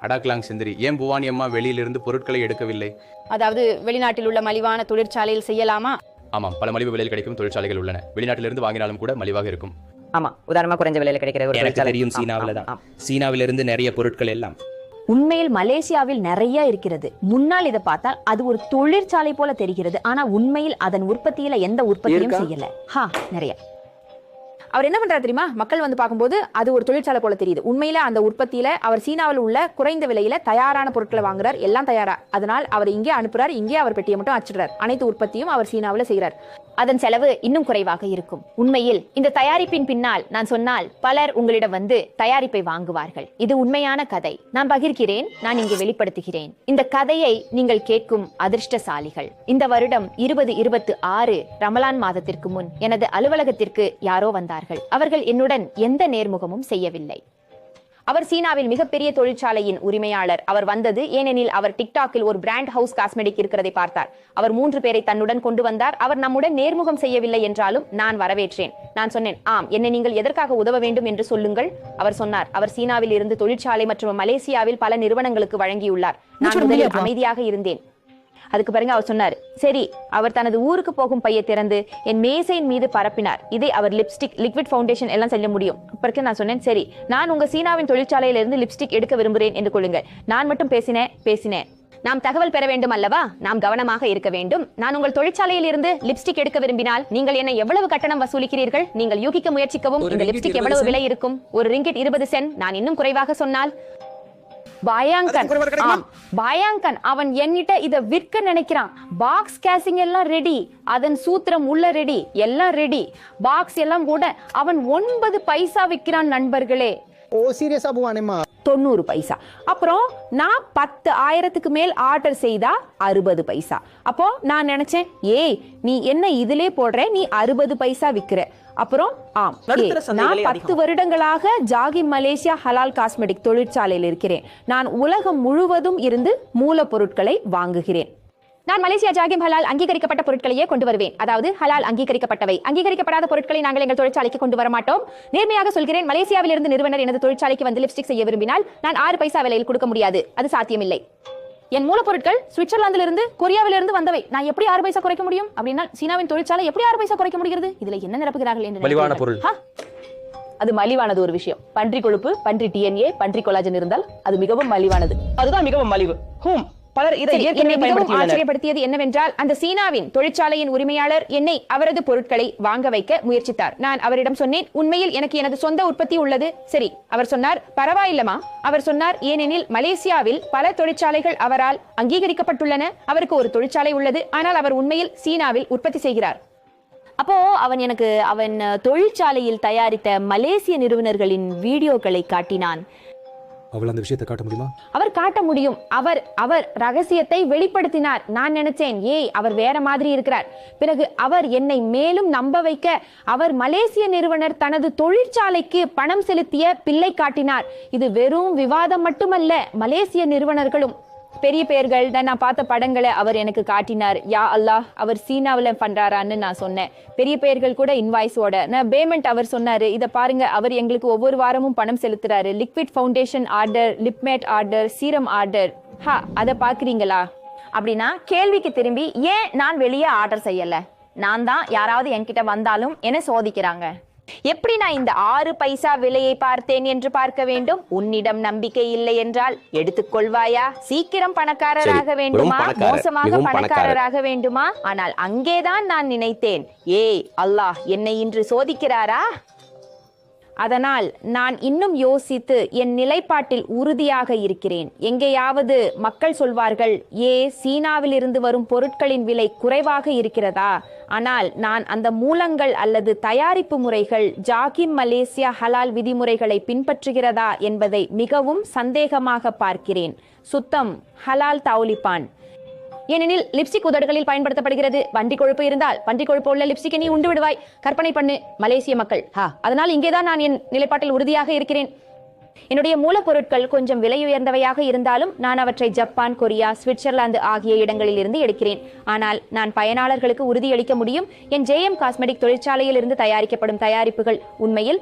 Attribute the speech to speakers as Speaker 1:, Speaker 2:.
Speaker 1: அடாக்லாங் செந்திரி, ஏன் புவானி அம்மா வெளியிலிருந்து பொருட்களை எடுக்கவில்லை?
Speaker 2: அதாவது வெளிநாட்டில் உள்ள மலிவான தொழிற்சாலையில் செய்யலாமா?
Speaker 1: ஆமாம், பல மலிவு விலையில் கிடைக்கும் தொழிற்சாலைகள் உள்ளன. வெளிநாட்டிலிருந்து வாங்கினாலும் கூட மலிவாக இருக்கும்.
Speaker 3: ஆமா, உதாரணமா குறைஞ்ச விலையில கிடைக்கிற ஒரு
Speaker 4: எனக்கு தெரியும், சீனாவில தான். சீனாவிலிருந்து நிறைய பொருட்கள் எல்லாம்
Speaker 5: உண்மையில் மலேசியாவில் நிறைய இருக்கிறது. முன்னால் இதை பார்த்தால் அது ஒரு தொழிற்சாலை போல தெரிகிறது. ஆனா உண்மையில் அதன் உற்பத்தியில எந்த உற்பத்தியும் செய்யல. நிறைய.
Speaker 2: அவர் என்ன பண்றாரு தெரியுமா? மக்கள் வந்து பார்க்கும்போது அது ஒரு தொழிற்சாலை போல தெரியுது. உண்மையில அந்த உற்பத்தியில அவர் சீனாவில் உள்ள குறைந்த விலையில தயாரான பொருட்களை வாங்குறார், எல்லாம் தயாரா. அதனால் அவர் இங்கே அனுப்புறார், இங்கே அவர் பெட்டியை மட்டும் அச்சிடுறார். அனைத்து உற்பத்தியும் அவர் சீனாவில் செய்கிறார்.
Speaker 5: அதன் செலவு இன்னும் குறைவாக இருக்கும். உண்மையில் இந்த தயாரிப்பின் பின்னால் நான் சொன்னால் பலர் உங்களிடம் வந்து தயாரிப்பை வாங்குவார்கள். இது உண்மையான கதை. நான் பகிர்கிறேன், நான் இங்கே வெளிப்படுத்துகிறேன். இந்த கதையை நீங்கள் கேட்கும் அதிர்ஷ்டசாலிகள். இந்த வருடம் 2026 ரமலான் மாதத்திற்கு முன் எனது அலுவலகத்திற்கு யாரோ வந்தார்கள். அவர்கள் என்னுடன் எந்த நேர்முகமும் செய்யவில்லை. அவர் சீனாவில் மிகப்பெரிய தொழிற்சாலையின் உரிமையாளர். அவர் வந்தது ஏனெனில் அவர் டிக்டாக்கில் ஒரு பிராண்ட் ஹவுஸ் காஸ்மெட்டிக் இருக்கிறதை பார்த்தார். அவர் 3 பேரை தன்னுடன் கொண்டு வந்தார். அவர் நம்முடன் நேர்முகம் செய்யவில்லை என்றாலும் நான் வரவேற்றேன். நான் சொன்னேன், ஆம், என்னை நீங்கள் எதற்காக உதவ வேண்டும் என்று சொல்லுங்கள். அவர் சொன்னார், அவர் சீனாவில் இருந்து தொழிற்சாலை மற்றும் மலேசியாவில் பல நிறுவனங்களுக்கு வழங்கியுள்ளார். நான் முதலில் அமைதியாக இருந்தேன். அதுக்கு பிறகு அவர் சொன்னார், சரி. அவர் தனது ஊருக்கு போகும் பையை திறந்து என் மேசையின் மீது பரப்பினார். இதை அவர் லிப்ஸ்டிக், லிக்விட் ஃபவுண்டேஷன் எல்லாம் செய்ய முடியும். பிறகு நான் சொன்னேன், சரி, நான் உங்க சீனாவின் தொழிற்சாலையிலிருந்து லிப்ஸ்டிக் எடுக்க விரும்புகிறேன் என்று கொள்ளுங்கள். நான் மட்டும் பேசினேன். நாம் தகவல் பெற வேண்டும் அல்லவா? நாம் கவனமாக இருக்க வேண்டும். நான் உங்கள் தொழிற்சாலையில் இருந்து லிப்ஸ்டிக் எடுக்க விரும்பினால் நீங்கள் என்ன எவ்வளவு கட்டணம் வசூலிக்கிறீர்கள்? நீங்கள் யூகிக்க முயற்சிக்கவும். இந்த லிப்ஸ்டிக் எவ்வளவு விலை இருக்கும்? ஒரு ரிங்கிட் 20 சென்ட். நான் இன்னும் குறைவாக சொன்னால் பயாங்கன் அவன் என்கிட்ட இத விற்க நினைக்கிறான். பாக்ஸ் கேசிங் எல்லாம் ரெடி, அதன் சூத்திரம் உள்ள ரெடி, எல்லாம் ரெடி. பாக்ஸ் எல்லாம் கூட அவன் 9 பைசா விற்கிறான் நண்பர்களே.
Speaker 6: ஓ சீரியஸா புவானிம்மா?
Speaker 2: 90 பைசா. அப்புறம் நான் 10,000க்கு மேல் ஆர்டர் செய்தா 60 பைசா. அப்போ நான் நினைச்சேன், ஏய் நீ என்ன இதிலே போடுற, நீ 60 பைசா விற்கிற. அப்புறம் நான் 10 வருடங்களாக ஜாகிம் மலேசியா ஹலால் காஸ்மெட்டிக் தொழிற்சாலையில் இருக்கிறேன். நான் உலகம் முழுவதும் இருந்து மூலப்பொருட்களை வாங்குகிறேன். நான் மலேசியா ஜாகிம் ஹலால் அங்கீகரிக்கப்பட்ட பொருட்களையே கொண்டு வருவேன். அதாவது ஹலால் அங்கீகரிக்கப்பட்டவை. அங்கீகரிக்கப்படாத பொருட்களை நாங்கள் எங்கள் தொழிற்சாலைக்கு கொண்டு வர மாட்டோம். நேர்மையாக சொல்கிறேன், மலேசியாவில் இருந்து நிறுவனர் எனது தொழிற்சாலைக்கு வந்து லிப்ஸ்டிக் செய்ய விரும்பினால் நான் 6 பைசா விலையில் கொடுக்க முடியாது. அது சாத்தியமில்லை. என் மூலப்பொருட்கள் சுவிட்சர்லாந்திலிருந்து, கொரியாவிலிருந்து வந்தவை. நான் எப்படி 6 பைசா குறைக்க முடியும்? அப்படின்னா சீனாவின் தொழிற்சாலை எப்படி 6 பைசா குறைக்க முடிகிறது? இதுல என்ன நிரப்புகிறார்கள் என்று
Speaker 4: மலிவான பொருள்.
Speaker 2: அது மலிவானது ஒரு விஷயம். பன்றி கொழுப்பு, பன்றி டிஎன்ஏ, பன்றி கொலாஜன் இருந்தால் அது மிகவும் மலிவானது.
Speaker 3: அதுதான் மிகவும் மலிவு. பலர் இதை
Speaker 2: ஆச்சரியப்படுத்தியது என்னவென்றால், அந்த சீனாவின் தொழிற்சாலையின் உரிமையாளர் என்னை அவரது பொருட்களை வாங்க வைக்க முயற்சித்தார். நான் அவரிடம் சொன்னேன், உண்மையில் எனக்கு எனது சொந்த உற்பத்தி உள்ளது. சரி. அவர் சொன்னார், பரவாயில்லமா? அவர் சொன்னார், ஏனெனில் மலேசியாவில் பல தொழிற்சாலைகள் அவரால் அங்கீகரிக்கப்பட்டுள்ளன. அவருக்கு ஒரு தொழிற்சாலை உள்ளது, ஆனால் அவர் உண்மையில் சீனாவில் உற்பத்தி செய்கிறார்.
Speaker 5: அப்போ அவன் தொழிற்சாலையில் தயாரித்த மலேசிய நிறுவனர்களின் வீடியோக்களை காட்டினான்.
Speaker 7: அவள் அந்த விஷயத்தை காட்ட முடியுமா?
Speaker 2: அவர் காட்ட முடியும். அவர் ரகசியத்தை வெளிப்படுத்தினார். நான் நினைச்சேன், ஏய் அவர் வேற மாதிரி இருக்கிறார். பிறகு அவர் என்னை மேலும் நம்ப வைக்க அவர் மலேசிய நிறுவனர் தனது தொழிற்சாலைக்கு பணம் செலுத்திய பில்லை காட்டினார். இது வெறும் விவாதம் மட்டுமல்ல. மலேசிய நிறுவனர்களும் பெரிய பெயர்கள் நான் பார்த்த படங்களை அவர் எனக்கு காட்டினார். யா அல்லாஹ், அவர் சீனாவில் பண்றாரான்னு நான் சொன்னேன். பெரிய பெயர்கள் கூட இன்வாய்ஸோட நான் பேமெண்ட் அவர் சொன்னாரு. இதை பாருங்க, அவர் எங்களுக்கு ஒவ்வொரு வாரமும் பணம் செலுத்துறாரு. Liquid foundation order, lip matte order, serum order. அதை பாக்குறீங்களா?
Speaker 5: அப்படின்னா கேள்விக்கு திரும்பி, ஏன் நான் வெளியே ஆர்டர் செய்யல? நான் தான் யாராவது என்கிட்ட வந்தாலும் என்ன சோதிக்கிறாங்க. எப்படி நான் இந்த 6 பைசா விலையை பார்த்தேன் என்று பார்க்க வேண்டும்? உன்னிடம் நம்பிக்கை இல்லை என்றால் எடுத்துக்கொள்வாயா? சீக்கிரம் பணக்காரராக வேண்டுமா? மோசமாக பணக்காரராக வேண்டுமா? ஆனால் அங்கேதான் நான் நினைத்தேன், ஏய் அல்லாஹ் என்னை இன்று சோதிக்கிறாரா?
Speaker 2: அதனால் நான் இன்னும் யோசித்து என் நிலைப்பாட்டில் உறுதியாக இருக்கிறேன். எங்கேயாவது மக்கள் சொல்வார்கள், சீனாவில் இருந்து வரும் பொருட்களின் விலை குறைவாக இருக்கிறதா? ஆனால் நான் அந்த மூலங்கள் அல்லது தயாரிப்பு முறைகள் ஜாகிம் மலேசியா ஹலால் விதிமுறைகளை பின்பற்றுகிறதா என்பதை மிகவும் சந்தேகமாக பார்க்கிறேன். சுத்தம், ஹலால் தௌலிபான். ஏனெனில் லிப்ஸ்டிக் உதடுகளில் பயன்படுத்தப்படுகிறது. பன்றி கொழுப்பு இருந்தால் பன்றி கொழுப்பு உள்ள லிப்ஸ்டிக்கை நீ உண்டு விடுவாய். கற்பனை பண்ணு மலேசிய மக்கள். அதனால் இங்கேதான் நான் என் நிலைப்பாட்டில் உறுதியாக இருக்கிறேன். என்னுடைய மூலப்பொருட்கள் கொஞ்சம் விலை உயர்ந்தவையாக இருந்தாலும் நான் அவற்றை ஜப்பான், கொரியா, சுவிட்சர்லாந்து ஆகிய இடங்களில் இருந்து எடுக்கிறேன். ஆனால் நான் பயனாளர்களுக்கு உறுதியளிக்க முடியும், என் ஜேஎம் காஸ்மெட்டிக் தொழிற்சாலையில் இருந்து தயாரிக்கப்படும் தயாரிப்புகள் உண்மையில்